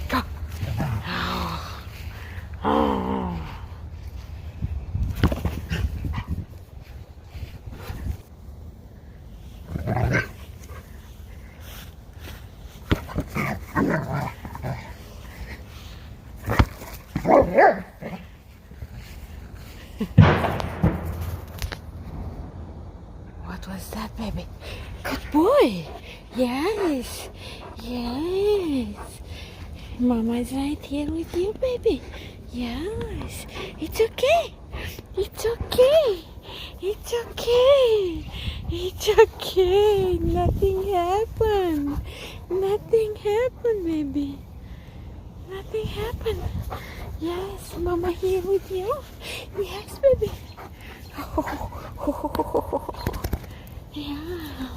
Go. Oh. What was that, baby? Good boy. Yes. Yes. Mama's right here with you, baby. Yes. It's okay. It's okay. It's okay. It's okay. Nothing happened. Nothing happened, baby. Nothing happened. Yes, Mama here with you. Yes, baby. Yeah.